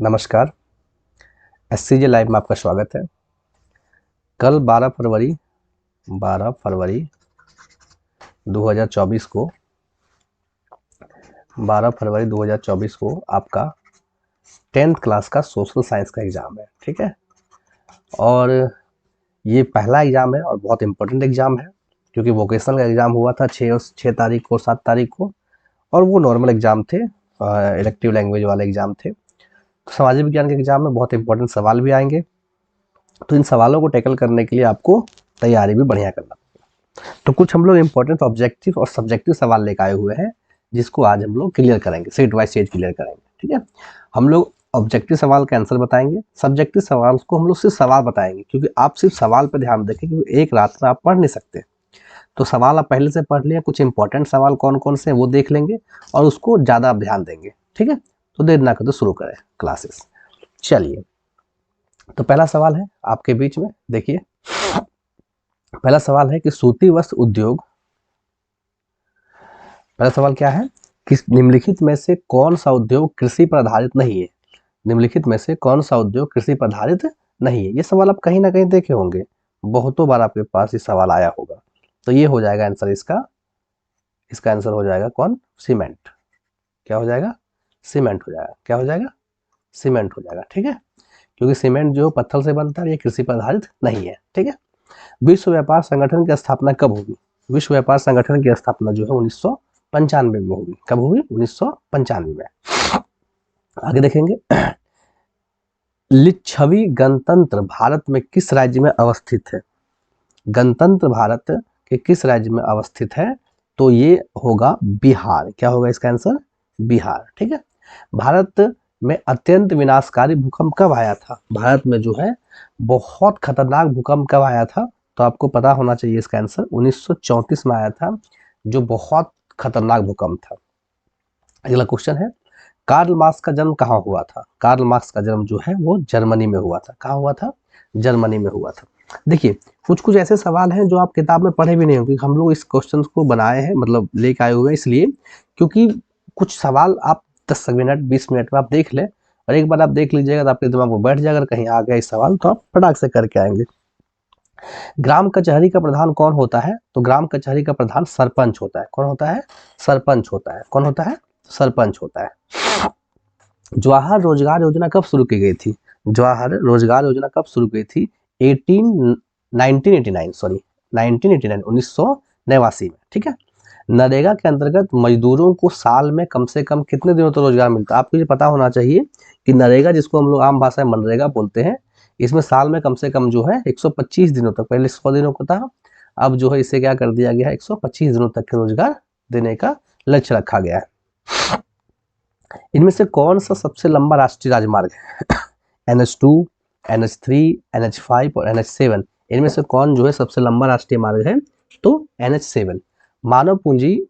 नमस्कार। एससीजे लाइव में आपका स्वागत है। कल 12 फरवरी 2024 को 12 फरवरी 2024 को आपका 10th क्लास का सोशल साइंस का एग्ज़ाम है, ठीक है। और ये पहला एग्ज़ाम है और बहुत इम्पोर्टेंट एग्ज़ाम है, क्योंकि वोकेशनल का एग्ज़ाम हुआ था 6 तारीख को, 7 तारीख को, और वो नॉर्मल एग्ज़ाम थे, इलेक्टिव लैंग्वेज वाले एग्ज़ाम थे। तो सामाजिक विज्ञान के एग्ज़ाम में बहुत इंपॉर्टेंट सवाल भी आएंगे, तो इन सवालों को टैकल करने के लिए आपको तैयारी भी बढ़िया करना पड़ेगा। तो कुछ हम लोग इंपॉर्टेंट ऑब्जेक्टिव और सब्जेक्टिव सवाल लेकर आए हुए हैं, जिसको आज हम लोग क्लियर करेंगे, सेट वाइज सेट क्लियर करेंगे, ठीक है। हम लोग ऑब्जेक्टिव सवाल का आंसर बताएंगे, सब्जेक्टिव सवाल को हम लोग सिर्फ सवाल बताएंगे, क्योंकि आप सिर्फ सवाल पर ध्यान देखें, क्योंकि एक रात में आप पढ़ नहीं सकते। तो सवाल आप पहले से पढ़ लिए, कुछ इंपॉर्टेंट सवाल कौन कौन से हैं वो देख लेंगे और उसको ज़्यादा आप ध्यान देंगे, ठीक है। तो देर ना करते शुरू करें क्लासेस। चलिए, तो पहला सवाल है आपके बीच में, देखिए। पहला सवाल है कि सूती वस्त्र उद्योग, पहला सवाल क्या है कि निम्नलिखित में से कौन सा उद्योग कृषि पर आधारित नहीं है। निम्नलिखित में से कौन सा उद्योग कृषि पर आधारित नहीं है। ये सवाल आप कहीं ना कहीं देखे होंगे, बहुतों बार आपके पास ये सवाल आया होगा। तो ये हो जाएगा आंसर इसका आंसर हो जाएगा कौन? सीमेंट। क्या हो जाएगा? सीमेंट हो जाएगा। क्या हो जाएगा? सीमेंट हो जाएगा, ठीक है। क्योंकि सीमेंट जो पत्थर से बनता है, ये कृषि पर आधारित नहीं है, ठीक है। विश्व व्यापार संगठन की स्थापना कब होगी? विश्व व्यापार संगठन की स्थापना जो है 1995 में होगी। कब होगी? 1995 में। आगे देखेंगे, लिच्छवी गणतंत्र भारत में किस राज्य में अवस्थित है? गणतंत्र भारत के किस राज्य में अवस्थित है? तो ये होगा बिहार। क्या होगा इसका आंसर? बिहार, ठीक है। भारत में अत्यंत विनाशकारी भूकंप कब आया था? भारत में जो है बहुत खतरनाक भूकंप कब आया था? तो आपको पता होना चाहिए इसका आंसर 1934 में आया था, जो बहुत खतरनाक भूकंप था। अगला क्वेश्चन है, कार्ल मार्क्स का जन्म कहाँ हुआ था? कार्ल मार्क्स का जन्म जो है वो जर्मनी में हुआ था। कहाँ हुआ था? जर्मनी में हुआ था। देखिए, कुछ कुछ ऐसे सवाल हैं जो आप किताब में पढ़े भी नहीं होंगे। हम लोग इस क्वेश्चन को बनाए हैं, मतलब लेके आए हुए हैं इसलिए, क्योंकि कुछ सवाल आप 10 मिनट 20 मिनट में आप देख लें, और एक बार आप देख लीजिएगा तो आपके दिमाग में बैठ जाएगा। अगर कहीं आ गया इस सवाल तो आप फटाक से करके आएंगे। ग्राम कचहरी का प्रधान कौन होता है? तो ग्राम कचहरी का प्रधान सरपंच होता है। कौन होता है? सरपंच होता है। कौन होता है? सरपंच होता है। जवाहर रोजगार योजना कब शुरू की गई थी? जवाहर रोजगार योजना कब शुरू की गई थी? 1989 में, ठीक है। नरेगा के अंतर्गत मजदूरों को साल में कम से कम कितने दिनों तक रोजगार मिलता है? आपको ये पता होना चाहिए कि नरेगा, जिसको हम लोग आम भाषा में मनरेगा बोलते हैं, इसमें साल में कम से कम जो है 125 दिनों तक, पहले 100 दिनों का था, अब जो है इसे क्या कर दिया गया है, 125 दिनों तक के रोजगार देने का लक्ष्य रखा गया है। इनमें से कौन सा सबसे लंबा राष्ट्रीय राजमार्ग है? NH2, NH3, NH5 और NH7, इनमें से कौन जो है सबसे लंबा राष्ट्रीय मार्ग है? तो NH7। मानव पूंजी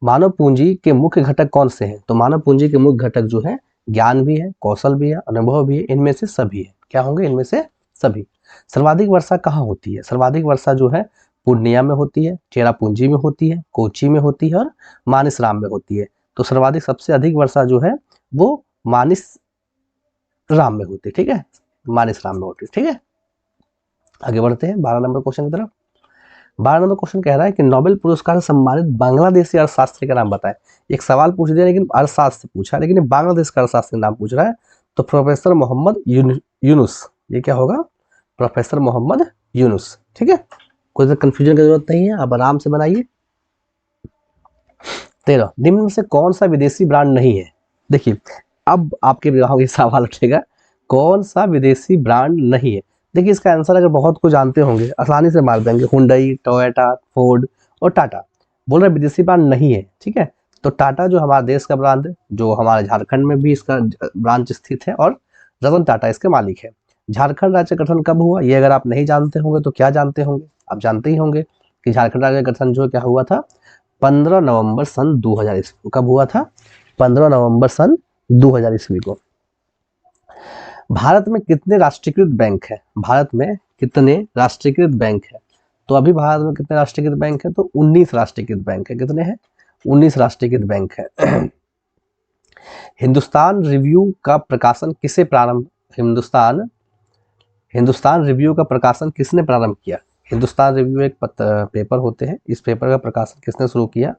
मानव पूंजी के मुख्य घटक कौन से हैं? तो मानव पूंजी के मुख्य घटक जो है ज्ञान भी है, कौशल भी है, अनुभव भी है, इनमें से सभी है। क्या होंगे? इनमें से सभी। सर्वाधिक वर्षा कहाँ होती है? सर्वाधिक वर्षा जो है पूर्णिया में होती है, चेरापूंजी में होती है, कोची में होती है और मानिसराम में होती है। तो सर्वाधिक, सबसे अधिक वर्षा जो है वो मानिसराम में होती है, ठीक है। मानिसराम में होती है, ठीक है। आगे बढ़ते हैं 12 नंबर क्वेश्चन की तरफ। 12 नंबर क्वेश्चन कह रहा है कि नोबेल पुरस्कार से सम्मानित बांग्लादेशी अर्थशास्त्री का नाम बताएं। एक सवाल पूछ दिया, लेकिन अर्थशास्त्र से पूछा, लेकिन बांग्लादेश का अर्थशास्त्री नाम पूछ रहा है। तो प्रोफेसर मोहम्मद यूनुस, ये क्या होगा? प्रोफेसर मोहम्मद यूनुस, ठीक है। कोई कंफ्यूजन की जरूरत नहीं है, आप आराम से बनाइए। 13, निम्न में से कौन सा विदेशी ब्रांड नहीं है? देखिए, अब आपके दिमाग में सवाल उठेगा, कौन सा विदेशी ब्रांड नहीं है? देखिए, इसका आंसर अगर बहुत कुछ जानते होंगे आसानी से मार देंगे। हुंडई, टोयोटा, फोर्ड और टाटा। बोल रहे विदेशी ब्रांड नहीं है, ठीक है। तो टाटा जो हमारे देश का ब्रांड है, जो हमारे झारखंड में भी इसका ब्रांच स्थित है, और रतन टाटा इसके मालिक है। झारखंड राज्य गठन कब हुआ? ये अगर आप नहीं जानते होंगे तो क्या जानते होंगे? आप जानते ही होंगे कि झारखंड राज्य गठन जो क्या हुआ था, 15 नवंबर सन 2000 ईस्वी को। कब हुआ था? 15 नवंबर सन 2000 ईस्वी को। भारत में कितने राष्ट्रीयकृत बैंक है? भारत में कितने राष्ट्रीयकृत बैंक है? तो अभी भारत में कितने राष्ट्रीयकृत बैंक है? तो 19 राष्ट्रीयकृत बैंक है। कितने हैं? 19 राष्ट्रीयकृत बैंक है। हिंदुस्तान रिव्यू का प्रकाशन किसे प्रारंभ हिंदुस्तान रिव्यू का प्रकाशन किसने प्रारंभ किया? हिंदुस्तान रिव्यू एक पेपर होते हैं, इस पेपर का प्रकाशन किसने शुरू किया?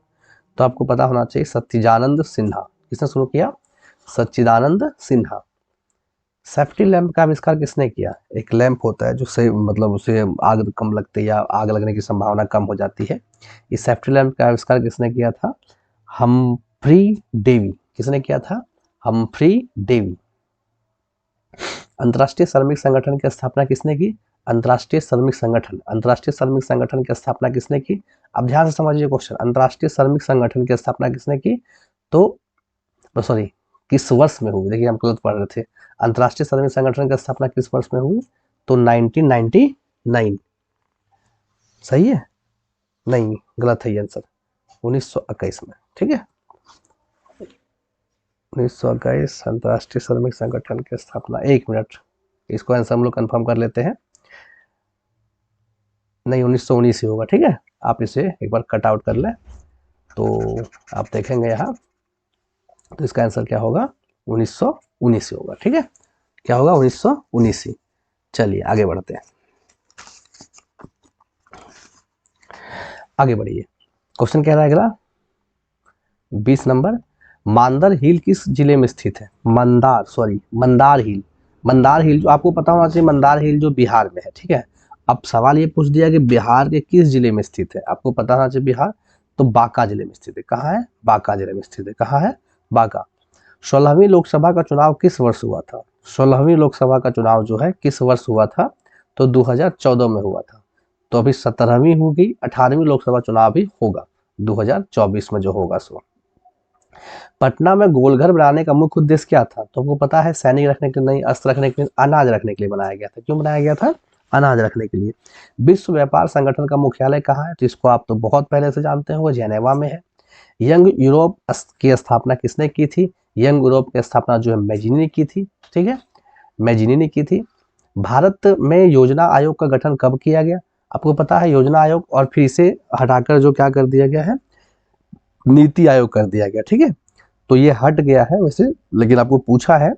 तो आपको पता होना चाहिए सच्चिदानंद सिन्हा। किसने शुरू किया? सच्चिदानंद सिन्हा। सेफ्टी लैंप का आविष्कार किसने किया? एक लैंप होता है जो से मतलब उसे आग कम लगती है या आग लगने की संभावना कम हो जाती है। इस सेफ्टी लैंप का आविष्कार किसने किया था? Humphry Davy. किसने किया था? Humphry Davy. अंतर्राष्ट्रीय श्रमिक संगठन की स्थापना किसने की? अंतर्राष्ट्रीय श्रमिक संगठन की स्थापना किसने की? अब ध्यान से समझिए क्वेश्चन। अंतर्राष्ट्रीय श्रमिक संगठन की स्थापना किसने की? तो सॉरी, किस वर्ष में हुई? देखिए हम गलत पढ़ रहे थे। अंतर्राष्ट्रीय श्रमिक संगठन की स्थापना किस वर्ष में हुई? तो 1999। सही है? नहीं, गलत है ये आंसर। 1921 में। ठीक है, 1921 अंतर्राष्ट्रीय श्रमिक संगठन की स्थापना। 1 मिनट, इसको आंसर हम लोग कंफर्म कर लेते हैं। नहीं, 1919 ही होगा। ठीक है, आप इसे एक बार कट आउट कर लें तो आप देखेंगे यहाँ, तो इसका आंसर क्या होगा? 1919 ही होगा। ठीक है, क्या होगा? 1919 ही। चलिए आगे बढ़ते हैं, आगे बढ़िए। क्वेश्चन कह रहा है अगला 20 नंबर, मांदर हिल किस जिले में स्थित है? मंदार हिल जो आपको पता होना चाहिए, मंदार हिल जो बिहार में है। ठीक है, अब सवाल ये पूछ दिया कि बिहार के किस जिले में स्थित है? आपको पता होना चाहिए बिहार, तो बांका जिले में स्थित है। कहाँ है? बांका जिले में स्थित है। कहाँ है? बांका। 16वीं लोकसभा का चुनाव किस वर्ष हुआ था? 16वीं लोकसभा का चुनाव जो है किस वर्ष हुआ था? तो 2014 में हुआ था। तो अभी 17वीं होगी, 18वीं लोकसभा चुनाव भी होगा 2024 में जो होगा सो। पटना में गोलघर बनाने का मुख्य उद्देश्य क्या था? तो आपको पता है, सैनिक रखने के लिए नहीं, अस्त्र रखने के लिए, अनाज रखने के लिए बनाया गया था। क्यों बनाया गया था? अनाज रखने के लिए। विश्व व्यापार संगठन का मुख्यालय कहाँ है? तो इसको आप तो बहुत पहले से जानते होंगे, जेनेवा में है। यंग यूरोप की स्थापना किसने की थी? यंग यूरोप की स्थापना जो है मैजिनी ने की थी। ठीक है, मैजिनी ने की थी। भारत में योजना आयोग का गठन कब किया गया? आपको पता है योजना आयोग, और फिर इसे हटाकर जो क्या कर दिया गया है? नीति आयोग कर दिया गया। ठीक है, तो ये हट गया है वैसे, लेकिन आपको पूछा है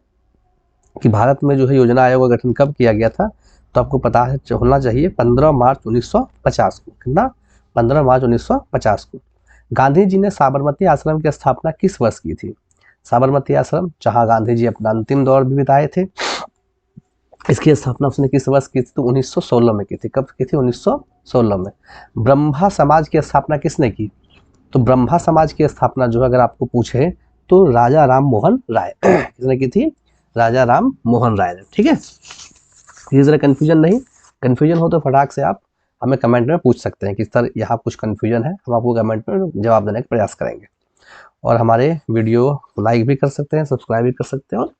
कि भारत में जो है योजना आयोग का गठन कब किया गया था, तो आपको पता है होना चाहिए 15 मार्च 1950 को। कितना? 15 मार्च 1950 को। गांधी जी ने साबरमती आश्रम की स्थापना किस वर्ष की थी? साबरमती आश्रम, जहां गांधी जी अपना अंतिम दौर भी बिताए थे, इसकी स्थापना उसने किस वर्ष की थी? तो 1916 में की थी। कब की थी? 1916 में। ब्रह्मा समाज की स्थापना किसने की? तो ब्रह्मा समाज की स्थापना जो अगर आपको पूछे तो राजा राम मोहन राय किसने की थी? राजा राम मोहन राय ने। ठीक है, ये जरा कंफ्यूजन नहीं, कंफ्यूजन हो तो फटाक से आप हमें कमेंट में पूछ सकते हैं कि सर यहाँ कुछ कंफ्यूजन है, हम आपको कमेंट में जवाब देने का प्रयास करेंगे। और हमारे वीडियो को लाइक भी कर सकते हैं, सब्सक्राइब भी कर सकते हैं, और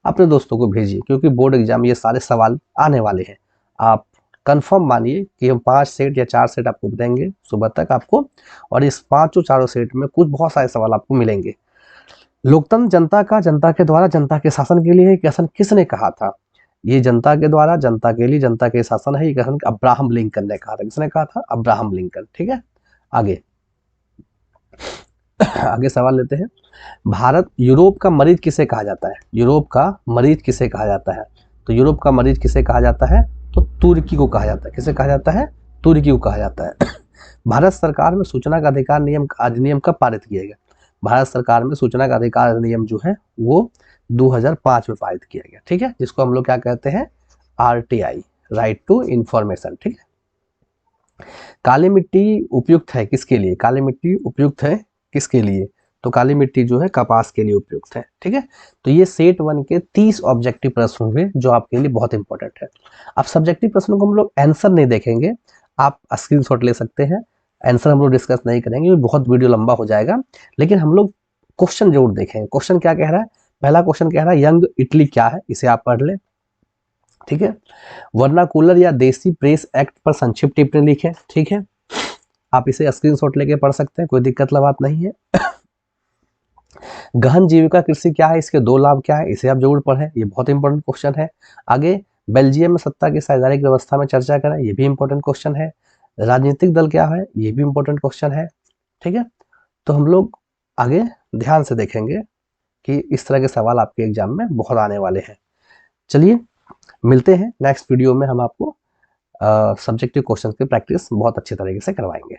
अपने दोस्तों को भेजिए, क्योंकि बोर्ड एग्जाम ये सारे सवाल आने वाले हैं। आप कंफर्म मानिए कि हम 5 सेट या 4 सेट आपको देंगे सुबह तक आपको, और इस 5 चारों सेट में कुछ बहुत सारे सवाल आपको मिलेंगे। लोकतंत्र जनता का, जनता के द्वारा, जनता के शासन के लिए कथन किसने कहा था? ये जनता के द्वारा, जनता के लिए, जनता के शासन है, ये कथन अब्राहम लिंकन ने कहा था। किसने कहा था? Abraham Lincoln. ठीक है, आगे आगे सवाल लेते हैं। भारत यूरोप का मरीज किसे कहा जाता है? यूरोप का मरीज किसे कहा जाता है? तो यूरोप का मरीज किसे कहा जाता है? तो तुर्की को कहा जाता है। किसे कहा जाता है? तुर्की को कहा जाता है। भारत सरकार में सूचना का अधिकार अधिनियम कब पारित किया गया? भारत सरकार में सूचना का अधिकार अधिनियम जो है वो 2005 में पारित किया गया। ठीक है, जिसको हम लोग क्या कहते हैं? RTI, right to information. ठीक है, काली मिट्टी उपयुक्त है किसके लिए? काली मिट्टी उपयुक्त है किसके लिए? तो काली मिट्टी जो है कपास के लिए उपयुक्त है। ठीक है, तो ये सेट 1 के 30 ऑब्जेक्टिव प्रश्न हुए जो आपके लिए बहुत इंपॉर्टेंट है। अब सब्जेक्टिव प्रश्नों को हम लोग आंसर नहीं देखेंगे, आप स्क्रीनशॉट ले सकते हैं। आंसर हम लोग डिस्कस नहीं करेंगे, बहुत वीडियो लंबा हो जाएगा, लेकिन हम लोग क्वेश्चन जरूर देखेंगे। क्वेश्चन क्या कह रहा है? पहला क्वेश्चन कह रहा है यंग इटली क्या है? इसे आप पढ़ ले। ठीक है, वर्नाकुलर या देसी प्रेस एक्ट पर संक्षिप्त टिप्पणी लिखें। ठीक है, आप इसे स्क्रीनशॉट लेके पढ़ सकते हैं, कोई दिक्कत वाली बात नहीं है। गहन जीविका कृषि क्या है? इसके 2 लाभ क्या है? इसे आप जरूर पढ़ें, ये बहुत इंपॉर्टेंट क्वेश्चन है। आगे बेल्जियम में सत्ता की साझेदारी व्यवस्था में चर्चा करें, ये भी इंपॉर्टेंट क्वेश्चन है। राजनीतिक दल क्या है? ये भी इंपॉर्टेंट क्वेश्चन है। ठीक है, तो हम लोग आगे ध्यान से देखेंगे कि इस तरह के सवाल आपके एग्जाम में बहुत आने वाले हैं। चलिए मिलते हैं नेक्स्ट वीडियो में, हम आपको सब्जेक्टिव क्वेश्चन की प्रैक्टिस बहुत अच्छे तरीके से करवाएंगे।